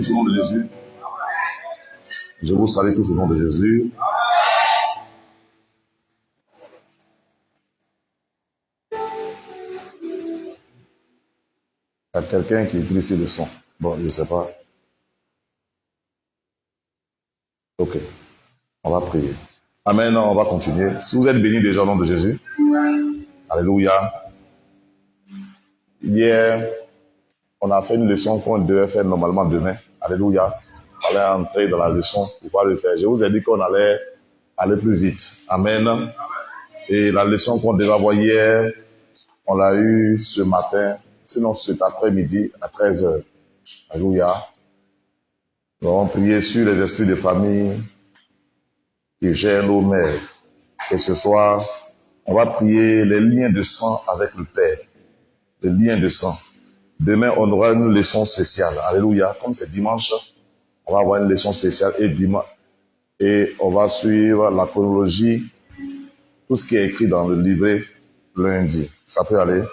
Au nom de Jésus, je vous salue tous au nom de Jésus. Il y a quelqu'un qui écrit ici le son. Bon, je ne sais pas. Ok, on va prier. Amen, on va continuer. Si vous êtes bénis déjà au nom de Jésus, alléluia. Hier, on a fait une leçon qu'on devait faire normalement demain. Alléluia. On allait entrer dans la leçon pour pouvoir le faire. Je vous ai dit qu'on allait aller plus vite. Amen. Et la leçon qu'on devait avoir hier, on l'a eu ce matin, sinon cet après-midi à 13h. Alléluia. Nous allons prier sur les esprits de famille qui gèrent nos mères. Et ce soir, on va prier les liens de sang avec le Père. Les liens de sang. Demain, on aura une leçon spéciale. Alléluia. Comme c'est dimanche, on va avoir une leçon spéciale et on va suivre la chronologie, tout ce qui est écrit dans le livret lundi. Ça peut aller.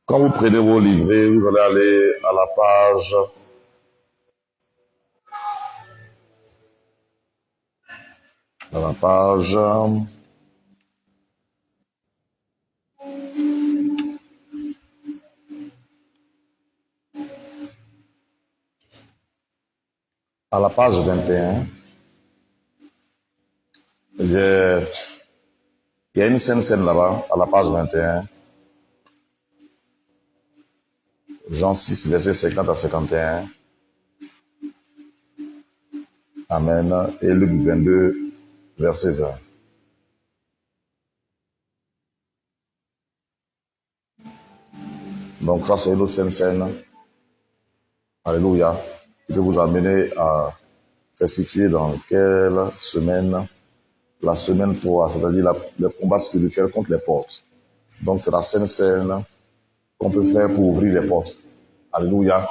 Quand vous prenez vos livrets, vous allez aller à la page à la page 21. Il y a une scène là-bas, à la page 21. Jean 6, verset 50 à 51. Amen. Et Luc 22, verset 20. Donc ça, c'est une autre scène. Alléluia. Qui peut vous amener à se situer dans quelle semaine? La semaine 3, c'est-à-dire le combat spirituel contre les portes. Donc c'est la scène qu'on peut faire pour ouvrir les portes. Alléluia.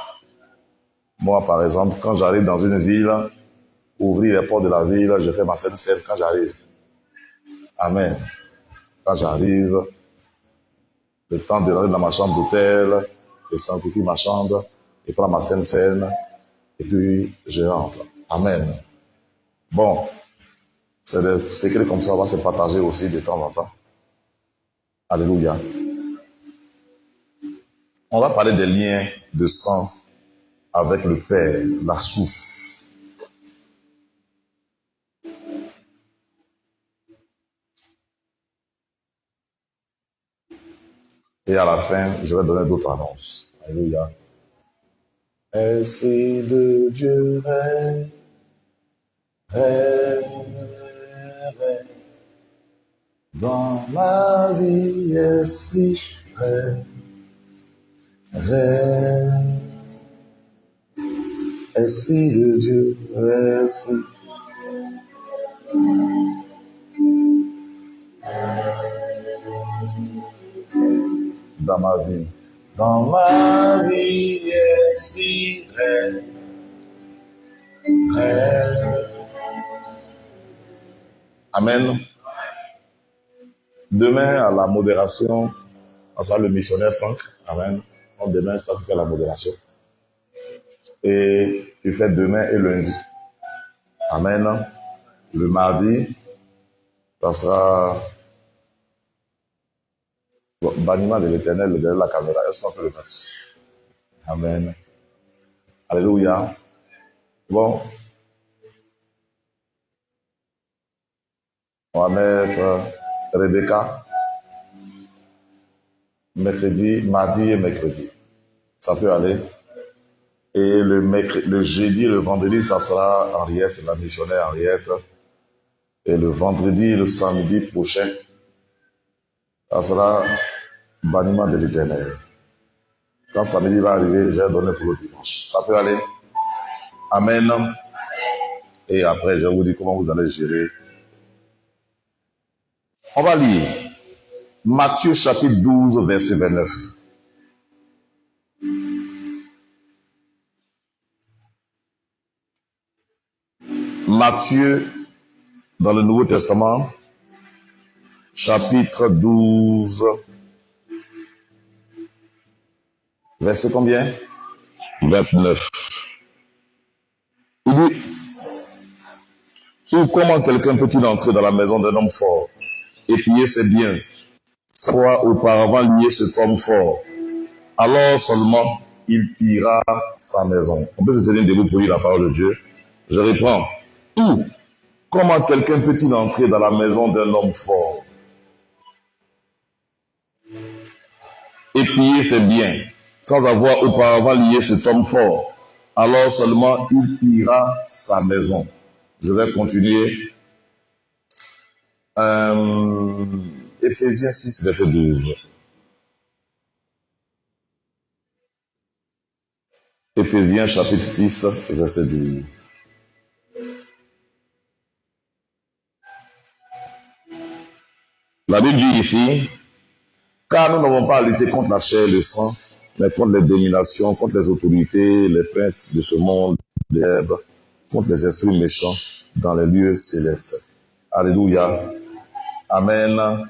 Moi, par exemple, quand j'arrive dans une ville, ouvrir les portes de la ville, je fais ma scène quand j'arrive. Amen. Quand j'arrive, le temps de rentrer dans ma chambre d'hôtel, je sanctifie ma chambre, et prends ma scène, et puis je rentre. Amen. Bon, c'est des secrets comme ça, on va se partager aussi de temps en temps. Alléluia. On va parler des liens de sang avec le Père, la source. Et à la fin, je vais donner d'autres annonces. Alléluia. Esprit de Dieu, règne, dans ma vie, esprit, règne. Esprit de Dieu, esprit. Dans ma vie, esprit, règne. Amen. Demain, à la modération, on sera le missionnaire Franck. Amen. Donc demain, c'est toi qui fais la modération. Et tu fais demain et lundi. Amen. Le mardi, ça sera banniment de l'Éternel derrière la caméra. Est-ce qu'on peut le mettre? Amen. Alléluia. Bon. On va mettre Rebecca. Mercredi, mardi et mercredi. Ça peut aller. Et le jeudi et le vendredi, ça sera Henriette, la missionnaire Henriette. Et le vendredi et le samedi prochain, ça sera banniment de l'Éternel. Quand samedi va arriver, je vais donner pour le dimanche. Ça peut aller. Amen. Et après, je vous dis comment vous allez gérer. On va lire Matthieu chapitre 12, verset 29. Matthieu, dans le Nouveau Testament, chapitre 12, verset combien? 29. puis, ou comment quelqu'un peut-il entrer dans la maison d'un homme fort et piller ses biens, soit auparavant lié cet homme fort, alors seulement il pillera sa maison. On peut se tenir debout pour lire la parole de Dieu. Je reprends. Ou comment quelqu'un peut-il entrer dans la maison d'un homme fort et piller ses biens, sans avoir auparavant lié cet homme fort, alors seulement il pillera sa maison. Je vais continuer. Éphésiens 6, verset 12. Éphésiens chapitre 6, verset 12. La Bible dit ici, car nous n'avons pas à lutter contre la chair et le sang, mais contre les dominations, contre les autorités, les princes de ce monde, des ténèbres, contre les esprits méchants dans les lieux célestes. Alléluia. Amen.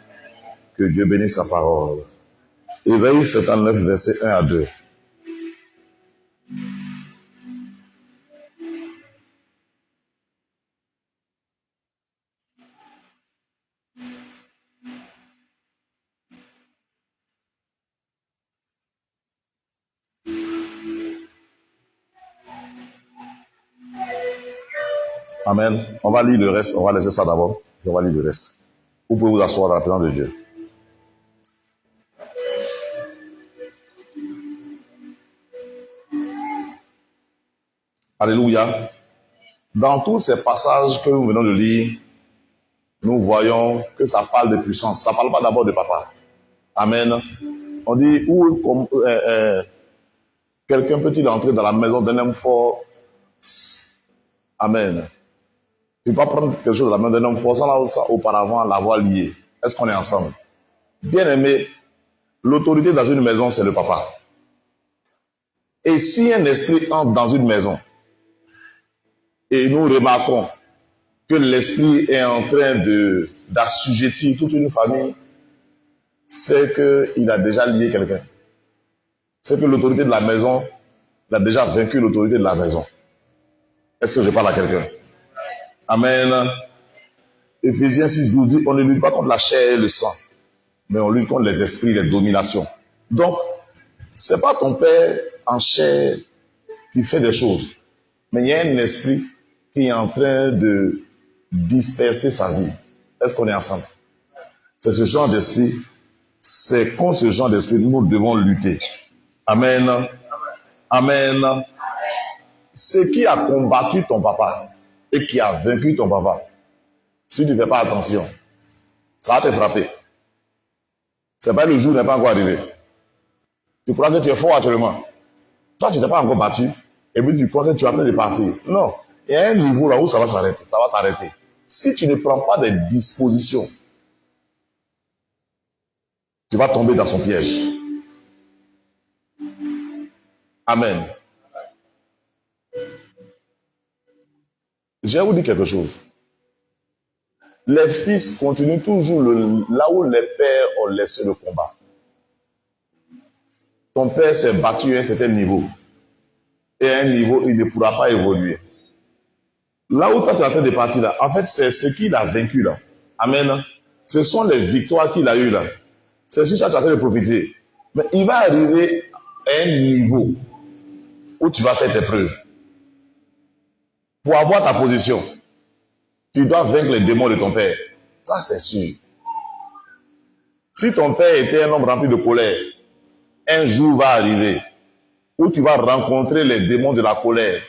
Que Dieu bénisse sa parole. Ésaïe 59, verset 1 à 2. Amen. On va lire le reste. On va laisser ça d'abord. Puis on va lire le reste. Vous pouvez vous asseoir dans la présence de Dieu. Alléluia. Dans tous ces passages que nous venons de lire, nous voyons que ça parle de puissance. Ça ne parle pas d'abord de papa. Amen. On dit, où quelqu'un peut-il entrer dans la maison d'un homme fort? Amen. Tu ne peux pas prendre quelque chose de la main d'un homme fort sans auparavant l'avoir lié. Est-ce qu'on est ensemble? Bien aimé, l'autorité dans une maison, c'est le papa. Et si un esprit entre dans une maison, et nous remarquons que l'esprit est en train d'assujettir toute une famille, c'est qu'il a déjà lié quelqu'un. C'est que l'autorité de la maison, il a déjà vaincu l'autorité de la maison. Est-ce que je parle à quelqu'un? Amen. Éphésiens 6, 12 dit, on ne lutte pas contre la chair et le sang, mais on lutte contre les esprits, les dominations. Donc, c'est pas ton père en chair qui fait des choses, mais il y a un esprit qui est en train de disperser sa vie. Est-ce qu'on est ensemble? C'est ce genre d'esprit, c'est contre ce genre d'esprit que nous devons lutter. Amen. Amen. Ce qui a combattu ton papa et qui a vaincu ton papa, si tu ne fais pas attention, ça va te frapper. C'est pas le jour n'est pas encore arrivé. Tu crois que tu es fort actuellement. Toi, tu n'es pas encore battu, et puis tu crois que tu es en train de partir. Non. Il y a un niveau là où ça va s'arrêter. Ça va t'arrêter. Si tu ne prends pas des dispositions, tu vas tomber dans son piège. Amen. Je vais vous dire quelque chose. Les fils continuent toujours là où les pères ont laissé le combat. Ton père s'est battu à un certain niveau. Et à un niveau, il ne pourra pas évoluer. Là où toi tu es en train de partir là, en fait, c'est ce qu'il a vaincu là. Amen. Ce sont les victoires qu'il a eues là. C'est sur ça que tu es en train de profiter. Mais il va arriver à un niveau où tu vas faire tes preuves. Pour avoir ta position, tu dois vaincre les démons de ton père. Ça, c'est sûr. Si ton père était un homme rempli de colère, un jour va arriver où tu vas rencontrer les démons de la colère.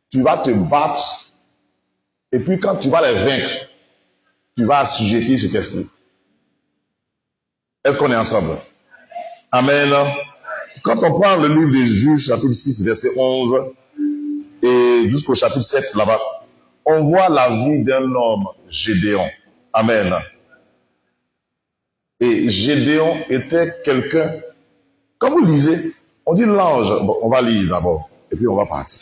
Tu vas te battre. Et puis quand tu vas les vaincre, tu vas assujettir cet esprit. Est-ce qu'on est ensemble? Amen. Quand on prend le livre des Juges, chapitre 6, verset 11, et jusqu'au chapitre 7, là-bas, on voit la vie d'un homme, Gédéon. Amen. Et Gédéon était quelqu'un, quand vous lisez, on dit l'ange. Bon, on va lire d'abord, et puis on va partir.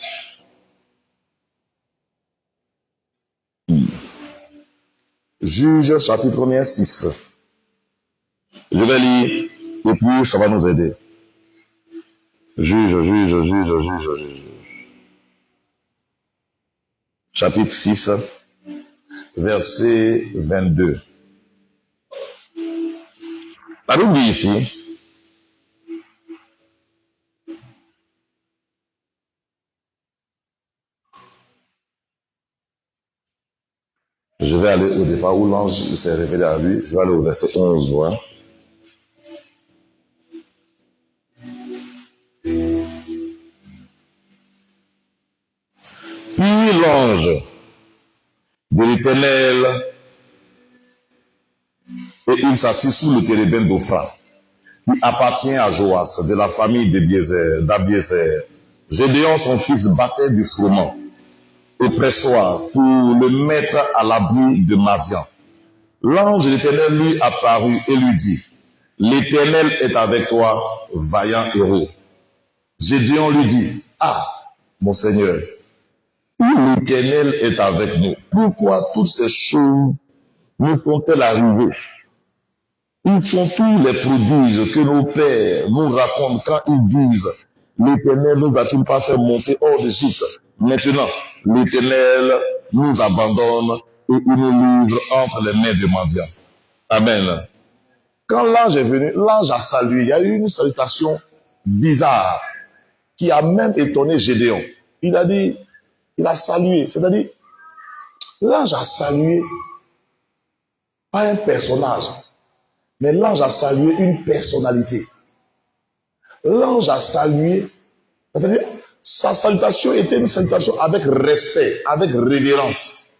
Juge, chapitre 1, 6. Je vais lire, et puis ça va nous aider. Juge. chapitre 6, verset 22. La Bible dit ici, je vais aller au départ où l'ange s'est révélé à lui, je vais aller au verset 11, voilà. Puis l'ange de l'Éternel, et il s'assit sous le térébinthe d'Ophra, qui appartient à Joas, de la famille d'Abiézer. Gédéon, son fils, battait du froment au pressoir pour le mettre à l'abri de Madian. L'ange de l'Éternel lui apparut et lui dit, l'Éternel est avec toi, vaillant héros. Gédéon lui dit, ah, mon Seigneur, l'Éternel est avec nous. Pourquoi toutes ces choses nous font-elles arriver? Où sont tous les prodiges que nos pères nous racontent quand ils disent, l'Éternel nous a-t-il pas fait monter hors d'Égypte? Maintenant, l'Éternel nous abandonne et il nous livre entre les mains de Madian. Amen. Quand l'ange est venu, l'ange a salué. Il y a eu une salutation bizarre qui a même étonné Gédéon. Il a dit, il a salué. C'est-à-dire, l'ange a salué pas un personnage, mais l'ange a salué une personnalité. L'ange a salué, c'est-à-dire, sa salutation était une salutation avec respect, avec révérence.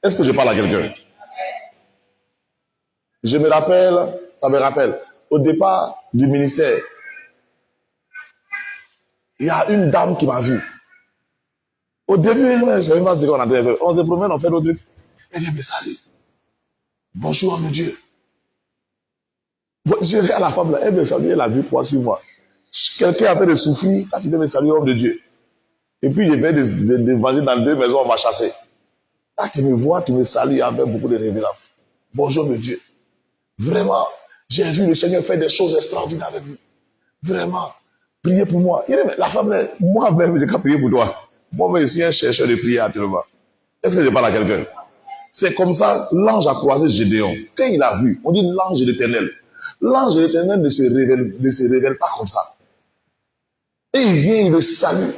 Est-ce que je parle à quelqu'un? Je me rappelle, ça me rappelle, au départ du ministère, il y a une dame qui m'a vu. Au début, je ne savais pas ce qu'on entendait faire. On se promène, on fait d'autres trucs. Elle vient me saluer. Bonjour, homme de Dieu. Je vais à la femme là, elle me salue, elle a vu 3-6 mois. Quelqu'un a fait des souffrir, quand il vient me saluer, homme de Dieu. Et puis, je vais des dans 2 maisons, on m'a chassé. Quand tu me vois, tu me salues avec beaucoup de révérence. Bonjour, mon Dieu. Vraiment, j'ai vu le Seigneur faire des choses extraordinaires avec vous. Vraiment, priez pour moi. La femme, moi-même, je vais prier pour toi. Moi-même, je suis un chercheur de prière actuellement. Est-ce que je parle à quelqu'un? C'est comme ça, l'ange a croisé Gédéon. Quand il a vu, on dit l'ange de l'Éternel. L'ange de l'Éternel ne se révèle pas comme ça. Et il vient, il le salue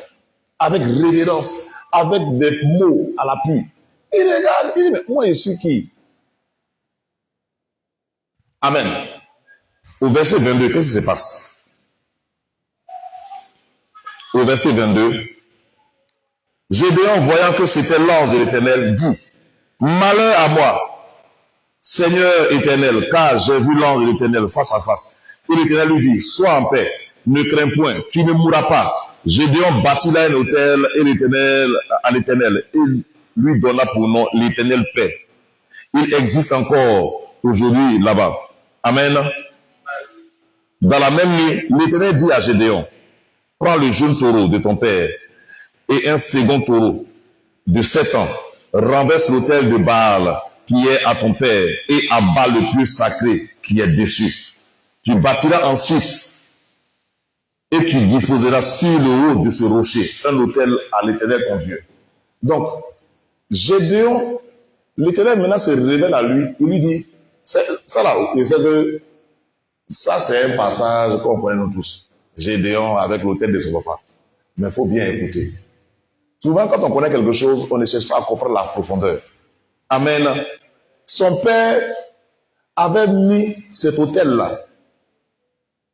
avec révérence, avec des mots à l'appui. Il regarde, il dit, mais moi je suis qui? Amen. Au verset 22, qu'est-ce qui se passe? Au verset 22, Gédéon, voyant que c'était l'ange de l'Éternel, dit, malheur à moi, Seigneur éternel, car j'ai vu l'ange de l'Éternel face à face. Et l'Éternel lui dit, sois en paix, ne crains point, tu ne mourras pas. Gédéon bâtit là un autel à l'Éternel. Il lui donna pour nom l'Éternel paix. Il existe encore aujourd'hui là-bas. Amen. Dans la même nuit, l'Éternel dit à Gédéon, prends le jeune taureau de ton père et un second taureau de 7 ans, renverse l'autel de Baal qui est à ton père et abat le plus sacré qui est dessus. Tu bâtiras ensuite et tu disposeras sur le haut de ce rocher un autel à l'Éternel ton Dieu. Donc, Gédéon, l'Éternel maintenant se révèle à lui, il lui dit, ça là, il sait que ça c'est un passage qu'on connaît nous tous. Gédéon avec l'autel de son papa. Mais il faut bien écouter. Souvent, quand on connaît quelque chose, on ne cherche pas à comprendre la profondeur. Amen. Son père avait mis cet autel-là.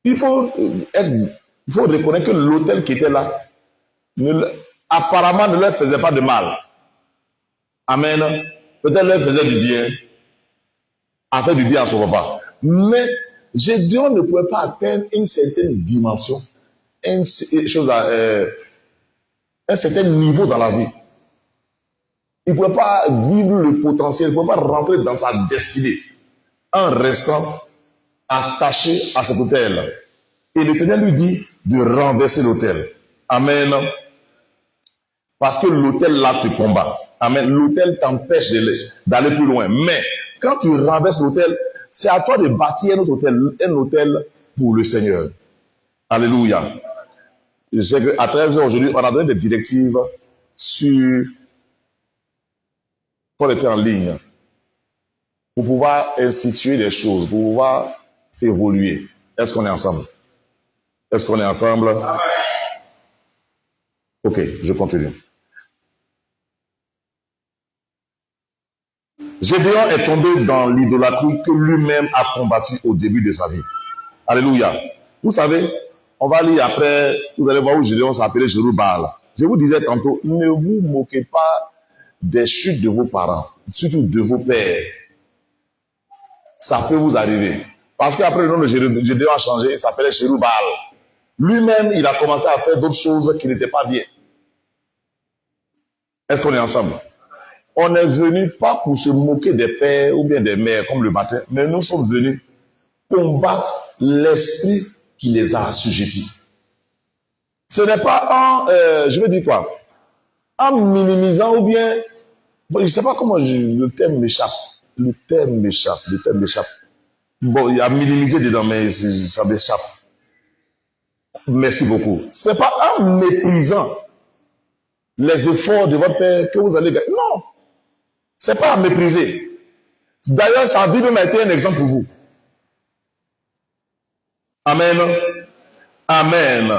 Il faut reconnaître que l'autel qui était là, apparemment ne leur faisait pas de mal. Amen. Peut-être leur faisait du bien. A fait du bien à son papa. Mais Gédéon ne pouvait pas atteindre une certaine dimension, un certain niveau dans la vie. Il ne pouvait pas vivre le potentiel, il ne pouvait pas rentrer dans sa destinée en restant attaché à cet autel. Et l'Éternel lui dit de renverser l'autel. Amen. Parce que l'autel là te combat. Amen. L'autel t'empêche d'aller plus loin. Mais quand tu renverses l'autel, c'est à toi de bâtir un autel pour le Seigneur. Alléluia. Je sais qu'à 13h aujourd'hui, on a donné des directives sur Paul était en ligne pour pouvoir instituer des choses, pour pouvoir évoluer. Est-ce qu'on est ensemble? Est-ce qu'on est ensemble? Ok, je continue. Gédéon est tombé dans l'idolâtrie que lui-même a combattu au début de sa vie. Alléluia. Vous savez, on va lire après, vous allez voir où Gédéon s'appelait Jérubbal. Je vous disais tantôt, ne vous moquez pas des chutes de vos parents, surtout de vos pères. Ça peut vous arriver. Parce qu'après le nom de Gédéon a changé, il s'appelait Jérubbal. Lui-même, il a commencé à faire d'autres choses qui n'étaient pas bien. Est-ce qu'on est ensemble? On n'est venu pas pour se moquer des pères ou bien des mères comme le matin, mais nous sommes venus combattre l'esprit qui les a assujettis. Ce n'est pas en, je veux dire quoi, en minimisant ou bien, bon, je ne sais pas comment le terme m'échappe. Le terme m'échappe. Bon, il y a minimisé dedans, mais ça m'échappe. Merci beaucoup. Ce n'est pas en méprisant les efforts de votre père que vous allez gagner. Non. Ce n'est pas à mépriser. D'ailleurs, sa vie même a été un exemple pour vous. Amen. Amen.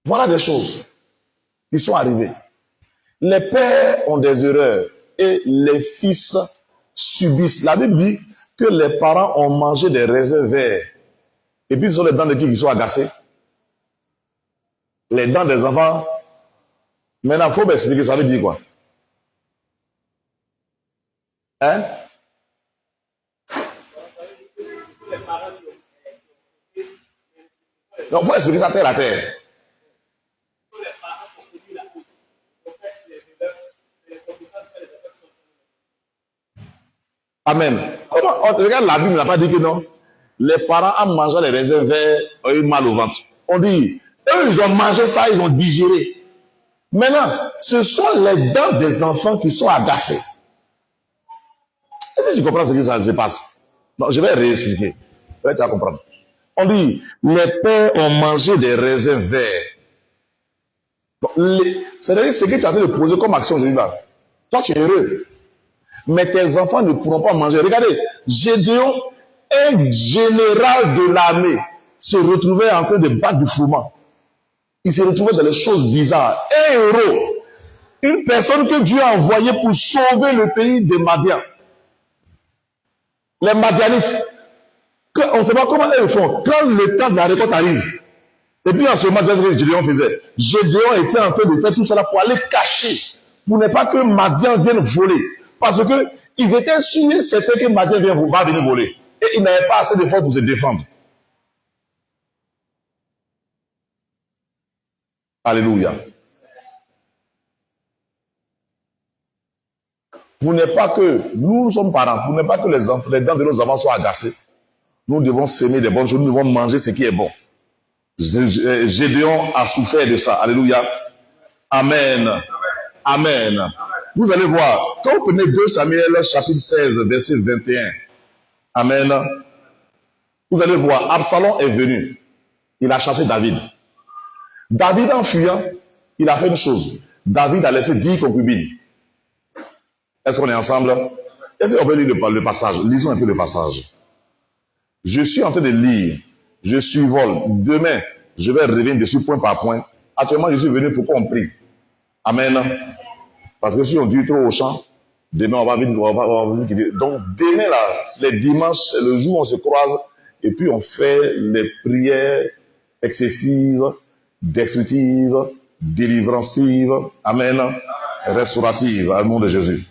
Voilà des choses qui sont arrivées. Les pères ont des erreurs et les fils subissent. La Bible dit que les parents ont mangé des raisins verts. Et puis, ce sont les dents de qui sont agacées? Les dents des enfants. Maintenant, il faut m'expliquer, ça veut dire quoi? Hein? Donc, il faut expliquer ça terre à terre. Amen. Comment on regarde la Bible n'a pas dit que non? Les parents en mangeant les raisins verts ont eu mal au ventre. On dit, eux, ils ont mangé ça, ils ont digéré. Maintenant, ce sont les dents des enfants qui sont agacées. Est-ce que tu comprends ce qui se passe? Non, je vais réexpliquer. Là, tu vas comprendre. On dit, les pères ont mangé des raisins verts. C'est-à-dire, ce que tu as fait de poser comme action aujourd'hui là. Toi, tu es heureux. Mais tes enfants ne pourront pas manger. Regardez, Gédéon, un général de l'armée, se retrouvait en train de battre du froment. Il se retrouvait dans les choses bizarres. Un héros, une personne que Dieu a envoyée pour sauver le pays des Madian. Les Madianites, on ne sait pas comment ils font. Quand le temps de la récolte arrive, et puis en ce moment, c'est ce que Gédéon faisait. Gédéon était en train de faire tout cela pour aller cacher, pour ne pas que Madian vienne voler. Parce que ils étaient sûrs, c'était que Madian va venir voler. Et ils n'avaient pas assez de force pour se défendre. Alléluia. Pour ne pas que, nous sommes parents, pour ne pas que les dents de nos enfants soient agacées, nous devons s'aimer des bonnes choses, nous devons manger ce qui est bon. Gédéon a souffert de ça. Alléluia. Amen. Amen. Vous allez voir, quand vous prenez 2 Samuel chapitre 16, verset 21, Amen, vous allez voir, Absalom est venu. Il a chassé David. David, en fuyant, il a fait une chose. David a laissé 10 concubines. Est-ce qu'on est ensemble? Est-ce qu'on peut lire le passage? Lisons un peu le passage. Je suis en train de lire. Je survole. Demain, je vais revenir dessus point par point. Actuellement, je suis venu pour qu'on prie. Amen. Parce que si on dit trop au champ, demain, on va vite. Donc, demain, là, les dimanches, c'est le jour où on se croise et puis on fait les prières excessives, destructives, délivrancives. Amen. Restauratives, au nom de Jésus.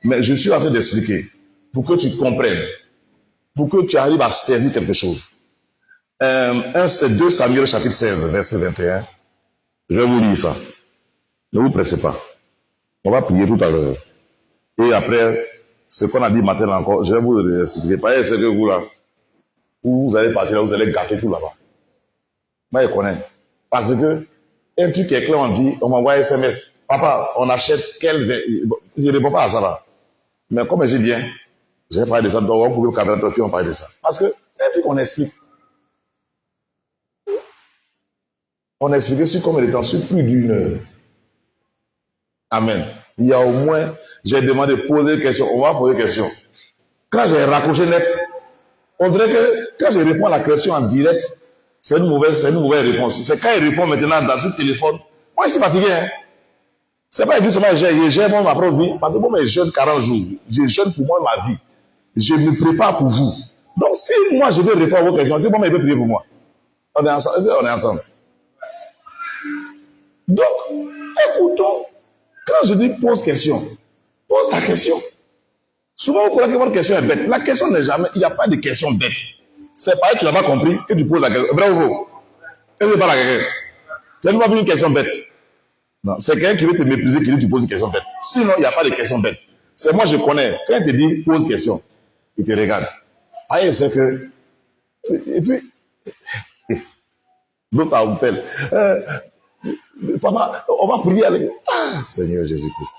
Mais je suis en train d'expliquer pour que tu comprennes, pour que tu arrives à saisir quelque chose. 2 Samuel chapitre 16, verset 21. Je vais vous lire ça. Ne vous pressez pas. On va prier tout à l'heure. Et après, ce qu'on a dit matin encore, je vais vous expliquer. Pas c'est que vous là, où vous allez partir là, vous allez gâter tout là-bas. Moi, je connais. Parce que, un truc est clair, on dit, on m'envoie un SMS. Papa, on achète quel... Je ne réponds pas à ça là. Mais comme je dis bien, j'ai parlé de ça, donc on pouvait cadrer puis on parle de ça. Parce que, un truc qu'on explique. On a expliqué sur combien de temps, sur plus d'1 heure. Amen. Il y a au moins, j'ai demandé poser des questions. On va poser des questions. Quand j'ai raccroché net, on dirait que quand je réponds à la question en direct, c'est une mauvaise réponse. C'est quand il répond maintenant dans ce téléphone. Moi, je suis fatigué. Hein. C'est pas justement que j'ai ma propre vie. Parce que moi, je jeûne 40 jours. Je jeûne pour moi ma vie. Je me prépare pour vous. Donc, si moi, je veux répondre à vos questions, c'est bon, mais il peut prier pour moi. On est ensemble. On est ensemble. Donc, écoutons. Quand je dis pose question, pose ta question. Souvent, vous croyez que votre question est bête. La question n'est jamais, il n'y a pas de question bête. C'est pas que tu n'as pas compris que tu poses la question. Bravo. Est-ce que tu parles à quelqu'un? Tu n'as pas vu une question bête. Non, c'est quelqu'un qui veut te mépriser qui dit que tu poses une question bête. Sinon, il n'y a pas de question bête. C'est moi, je connais. Quand il te dit pose question, il te regarde. Ah, il sait que. Et puis, l'autre appelle. Papa, on va prier avec. Ah, Seigneur Jésus-Christ.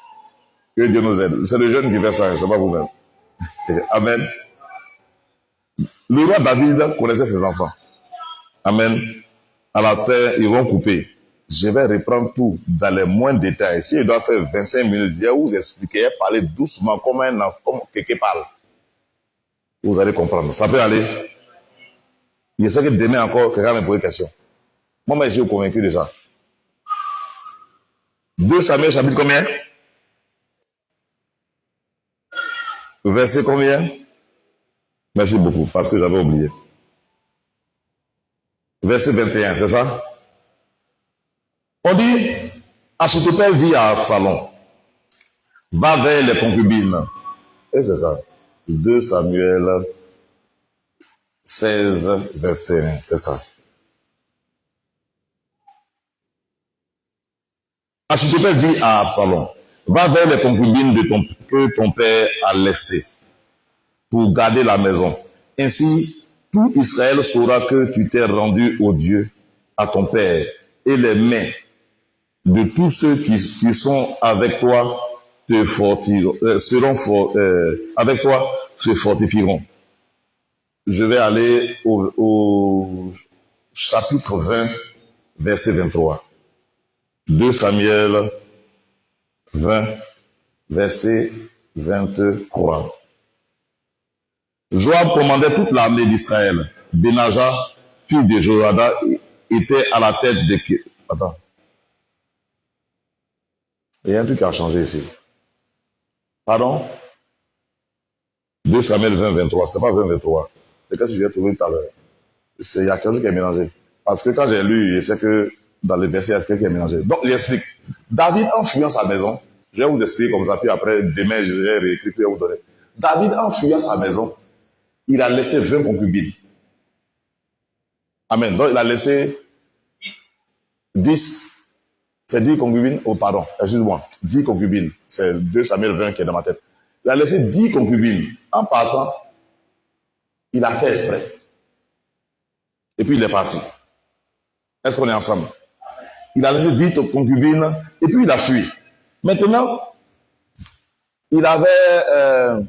Que Dieu nous aide. C'est le jeune qui fait ça, c'est pas vous-même. Amen. Le roi David connaissait ses enfants. Amen. À la terre, ils vont couper. Je vais reprendre tout dans les moindres détails. Si je dois faire 25 minutes, je vais vous expliquer, parler doucement comme un enfant, comme quelqu'un parle. Vous allez comprendre. Ça peut aller. Je sais que demain encore, quelqu'un va me poser une question. Moi, je suis convaincu de ça. 2 Samuel, chapitre combien? Verset combien? Merci beaucoup, parce que j'avais oublié. Verset 21, c'est ça? On dit, Achitophel dit à Absalom, va vers les concubines. Et c'est ça. 2 Samuel 16, verset 1, c'est ça. Achitophel dit à Absalom, va vers les concubines que ton père a laissées pour garder la maison. Ainsi, tout Israël saura que tu t'es rendu au Dieu, à ton père, et les mains de tous ceux qui sont avec toi avec toi se fortifieront. Je vais aller au chapitre 20, verset 23. 2 Samuel 20, verset 23. Joab commandait toute l'armée d'Israël. Benaja, fils de Joiada, était à la tête de... Attends. Il y a un truc qui a changé ici. Pardon? 2 Samuel 20, 23. C'est pas 20, 23. C'est ce que j'ai trouvé tout à l'heure. Il y a quelque chose qui est mélangé. Parce que quand j'ai lu, je sais que dans les versets, il y a quelque chose qui est mélangé. Donc, il explique. David, en fuyant sa maison, je vais vous expliquer comme ça, puis après, demain, je vais réécrire, puis je vais vous donner. David, en fuyant sa maison, il a laissé 20 concubines. Amen. Donc, il a laissé 10. C'est 10 concubines. Oh, pardon. Excuse-moi. 10 concubines. C'est 2 Samuel 20 qui est dans ma tête. Il a laissé 10 concubines. En partant, il a fait exprès. Et puis, il est parti. Est-ce qu'on est ensemble? Il a laissé 10 concubines. Et puis, il a fui. Maintenant, il avait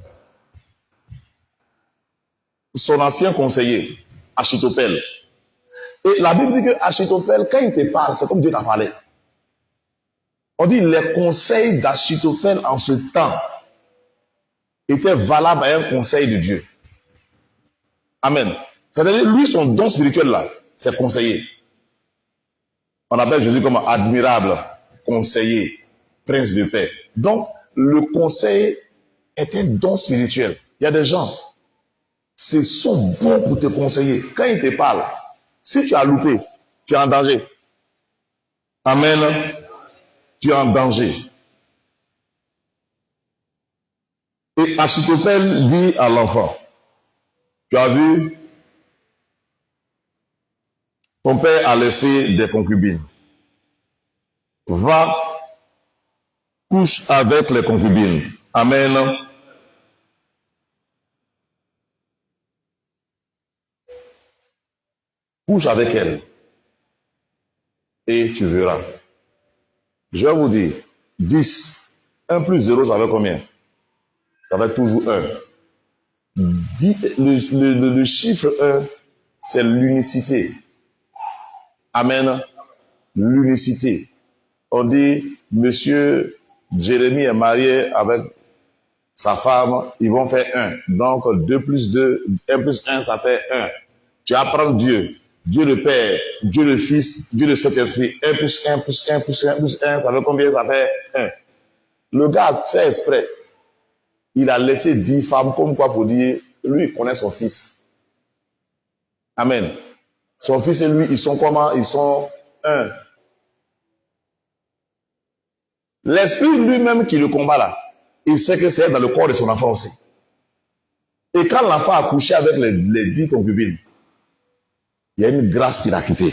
son ancien conseiller, Achitophel. Et la Bible dit que Achitophel, quand il te parle, c'est comme Dieu t'a parlé. On dit les conseils d'Achitophel en ce temps étaient valables à un conseil de Dieu. Amen. C'est-à-dire, lui, son don spirituel là, c'est conseiller. On appelle Jésus comme admirable, conseiller, prince de paix. Donc, le conseil est un don spirituel. Il y a des gens, c'est sont bons pour te conseiller. Quand ils te parlent, si tu as loupé, tu es en danger. Amen. Tu es en danger. Et Achitophel dit à l'enfant, tu as vu, ton père a laissé des concubines. Va, couche avec les concubines. Amen. Couche avec elles. Et tu verras. Je vais vous dire, 10. 1 plus 0, ça fait combien? Ça va être toujours 1. Le chiffre 1, c'est l'unicité. Amen. L'unicité. On dit, monsieur Jérémie est marié avec sa femme, ils vont faire 1. Donc 2 plus 2, 1 plus 1, ça fait 1. Tu apprends Dieu, Dieu le Père, Dieu le Fils, Dieu le Saint-Esprit. 1 plus 1 plus 1 plus 1 plus 1, ça fait combien? Ça fait 1. Le gars a fait exprès. Il a laissé 10 femmes comme quoi pour dire, lui, il connaît son fils. Amen. Son fils et lui, ils sont comment? Ils sont 1. L'esprit lui-même qui le combat là, il sait que c'est dans le corps de son enfant aussi. Et quand l'enfant a couché avec les 10 concubines, il y a une grâce qui l'a quitté.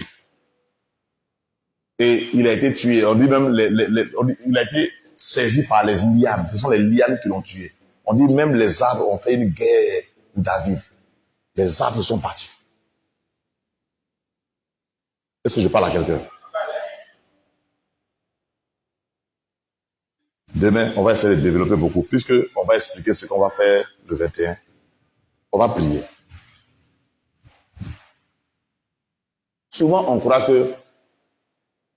Et il a été tué. On dit même, il a été saisi par les lianes. Ce sont les lianes qui l'ont tué. On dit même les arbres ont fait une guerre pour David. Les arbres sont partis. Est-ce que je parle à quelqu'un? Demain, on va essayer de développer beaucoup, puisque on va expliquer ce qu'on va faire le 21. On va prier. Souvent, on croit que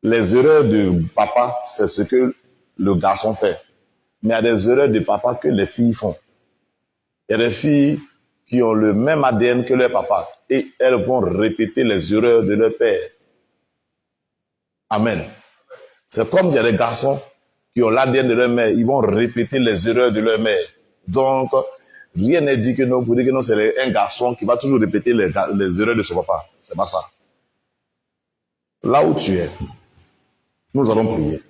les erreurs de papa, c'est ce que le garçon fait. Mais il y a des erreurs de papa que les filles font. Il y a des filles qui ont le même ADN que leur papa. Et elles vont répéter les erreurs de leur père. Amen. C'est comme il y a des garçons qui ont l'ADN de leur mère. Ils vont répéter les erreurs de leur mère. Donc, rien n'est dit que non, pour dire que non, c'est un garçon qui va toujours répéter les erreurs de son papa. C'est pas ça. Là où tu es, nous allons prier.